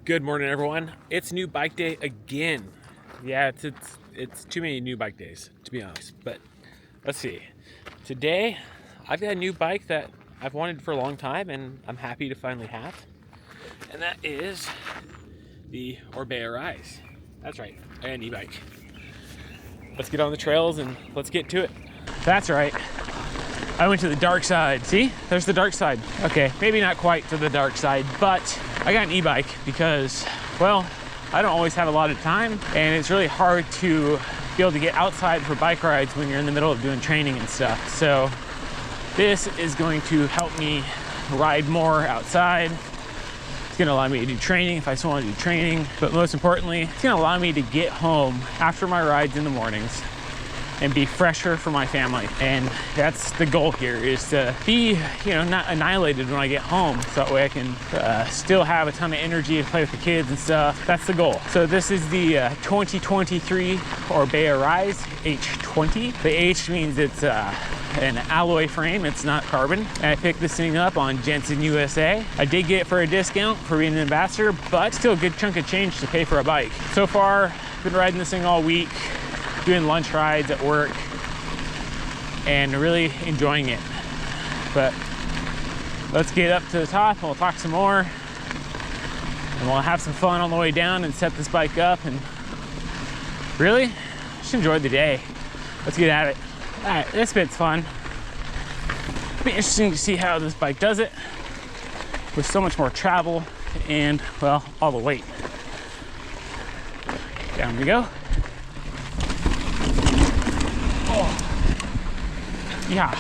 Good morning, everyone. It's new bike day again. Yeah, it's too many new bike days, to be honest. But let's see. Today, I've got a new bike that I've wanted for a long time, and I'm happy to finally have. And that is the Orbea Rise. That's right, an e-bike. Let's get on the trails and let's get to it. That's right. I went to the dark side. See, there's the dark side. Okay, maybe not quite to the dark side, but I got an e-bike because, well, I don't always have a lot of time, and it's really hard to be able to get outside for bike rides when you're in the middle of doing training and stuff. So this is going to help me ride more outside. It's gonna allow me to do training if I still want to do training, but most importantly, it's gonna allow me to get home after my rides in the mornings and be fresher for my family. And that's the goal here, is to be, not annihilated when I get home, so that way I can still have a ton of energy to play with the kids and stuff. That's the goal. So this is the 2023 Orbea Rise H20. The H means it's an alloy frame, it's not carbon. And I picked this thing up on Jenson USA. I did get it for a discount for being an ambassador, but still a good chunk of change to pay for a bike. So far, I've been riding this thing all week, doing lunch rides at work, and really enjoying it. But let's get up to the top and we'll talk some more, and we'll have some fun on the way down and set this bike up and really just enjoy the day. Let's get at it. All right, this bit's fun. It'll be interesting to see how this bike does it with so much more travel and, well, all the weight. Down we go. Yeah,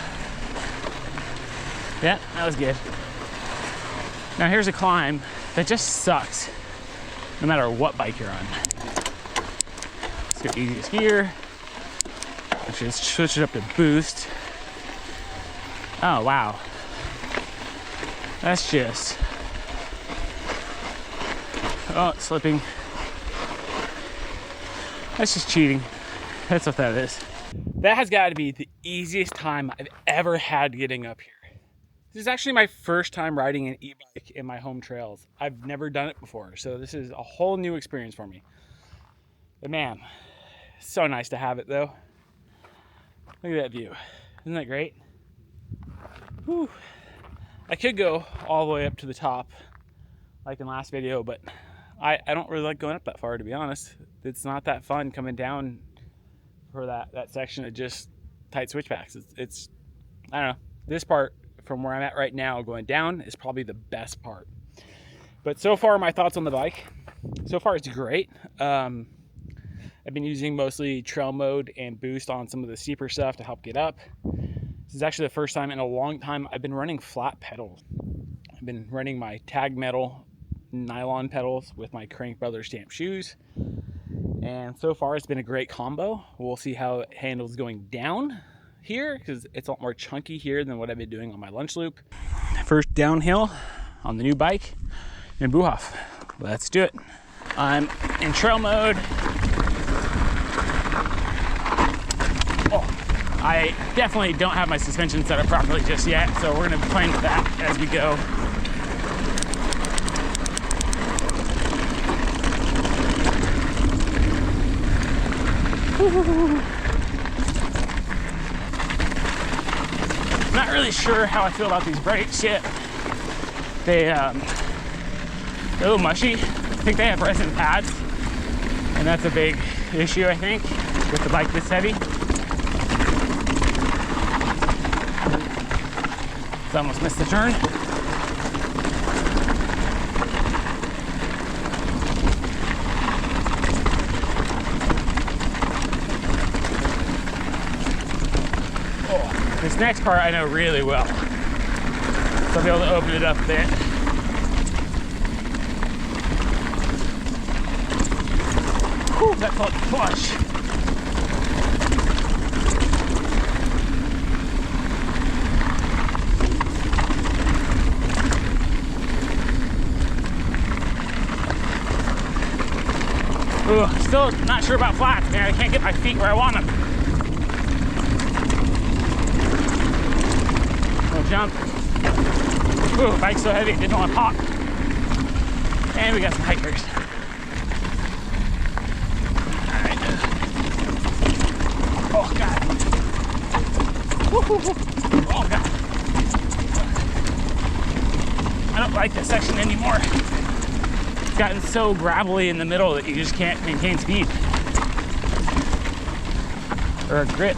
that was good. Now here's a climb that just sucks no matter what bike you're on. Let's go easiest gear. Actually, let's switch it up to boost. Oh, wow. That's just... Oh, it's slipping. That's just cheating. That's what that is. That has got to be the easiest time I've ever had getting up here. This is actually my first time riding an e-bike in my home trails. I've never done it before, so this is a whole new experience for me. But man, so nice to have it though. Look at that view. Isn't that great? Whew. I could go all the way up to the top like in last video, but I don't really like going up that far, to be honest. It's not that fun coming down for that section of just tight switchbacks. It's I don't know, this part from where I'm at right now going down is probably the best part. But so far, my thoughts on the bike, so far it's great. I've been using mostly trail mode and boost on some of the steeper stuff to help get up. This is actually the first time in a long time I've been running flat pedals. I've been running my tag metal nylon pedals with my Crank Brothers stamp shoes. And so far it's been a great combo. We'll see how it handles going down here, because it's a lot more chunky here than what I've been doing on my lunch loop. First downhill on the new bike in Buhoff. Let's do it. I'm in trail mode. Oh, I definitely don't have my suspension set up properly just yet, so we're gonna be playing with that as we go. I'm not really sure how I feel about these brakes yet. They're a little mushy. I think they have resin pads, and that's a big issue, I think, with the bike this heavy. So I almost missed the turn. This next part I know really well, so I'll be able to open it up a bit. Whew, that felt flush. Ooh, still not sure about flats, man. I can't get my feet where I want them. Jump. Ooh, bike's so heavy, it didn't want to pop. And we got some hikers. All right. Oh God. Oh God. I don't like this section anymore. It's gotten so gravelly in the middle that you just can't maintain speed or grip.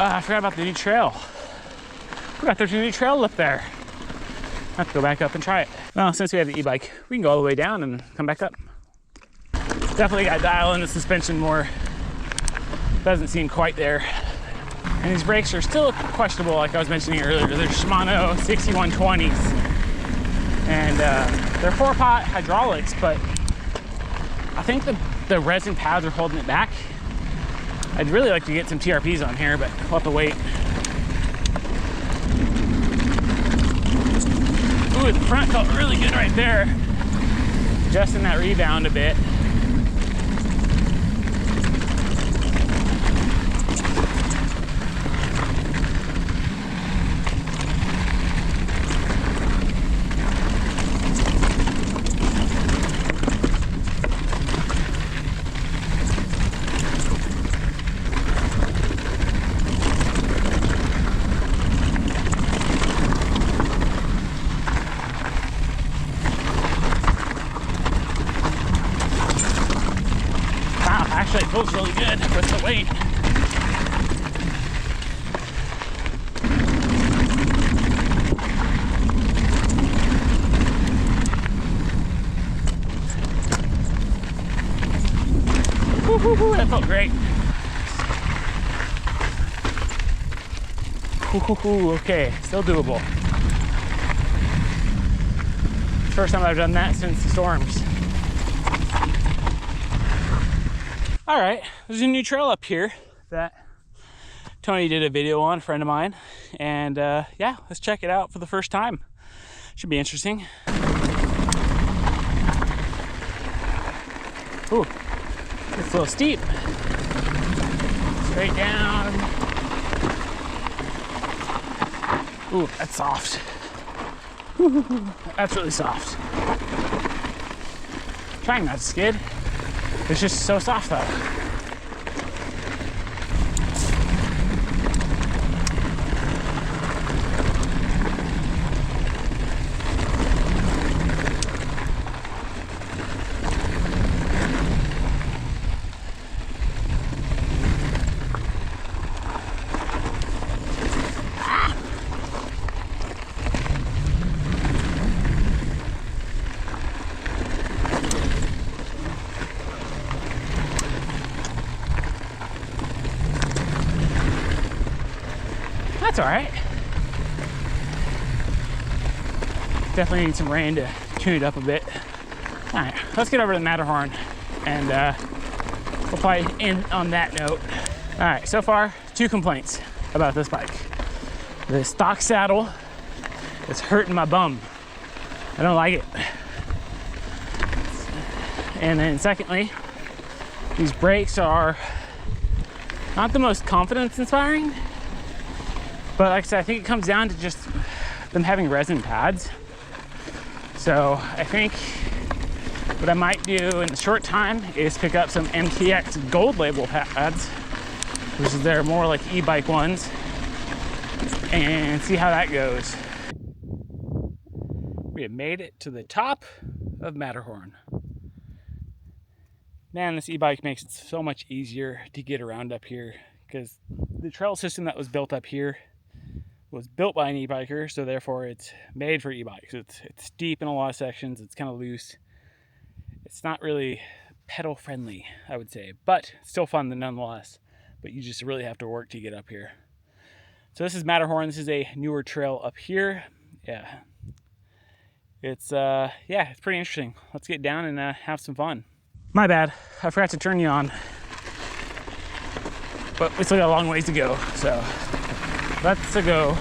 I forgot about the new trail. Forgot there's a new trail up there. I have to go back up and try it. Well, since we have the e-bike, we can go all the way down and come back up. Definitely got to dial in the suspension more. Doesn't seem quite there. And these brakes are still questionable, like I was mentioning earlier. They're Shimano 6120s. And they're 4-pot hydraulics, but I think the resin pads are holding it back. I'd really like to get some TRPs on here, but we'll have to wait. Ooh, the front felt really good right there. Adjusting that rebound a bit. Actually, it feels really good with the weight. Woo-hoo-hoo, that felt great. Woo-hoo-hoo, okay, still doable. First time I've done that since the storms. All right, there's a new trail up here that Tony did a video on, a friend of mine. And yeah, let's check it out for the first time. Should be interesting. Ooh, it's a little steep. Straight down. Ooh, that's soft. That's really soft. Trying not to skid. It's just so soft though. That's all right. Definitely need some rain to tune it up a bit. All right, let's get over to the Matterhorn and we'll probably end on that note. All right, so far, 2 complaints about this bike. The stock saddle is hurting my bum. I don't like it. And then secondly, these brakes are not the most confidence inspiring. But like I said, I think it comes down to just them having resin pads. So I think what I might do in the short time is pick up some MTX gold label pads, which is they're more like e-bike ones, and see how that goes. We have made it to the top of Matterhorn. Man, this e-bike makes it so much easier to get around up here because the trail system that was built up here was built by an e-biker, so therefore it's made for e-bikes. It's steep in a lot of sections, it's kind of loose. It's not really pedal friendly, I would say, but still fun nonetheless. But you just really have to work to get up here. So this is Matterhorn. This is a newer trail up here. Yeah. It's it's pretty interesting. Let's get down and have some fun. My bad, I forgot to turn you on. But we still got a long ways to go, so let's go.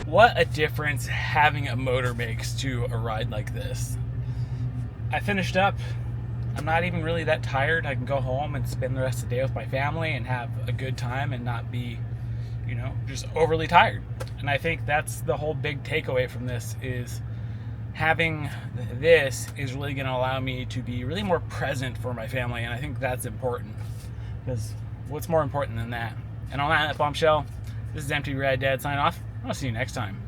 What a difference having a motor makes to a ride like this. I finished up. I'm not even really that tired. I can go home and spend the rest of the day with my family and have a good time and not be, just overly tired. And I think that's the whole big takeaway from this, is having this is really going to allow me to be really more present for my family. And I think that's important, because what's more important than that? And on that bombshell, this is MTV Ride Dad signing off. I'll see you next time.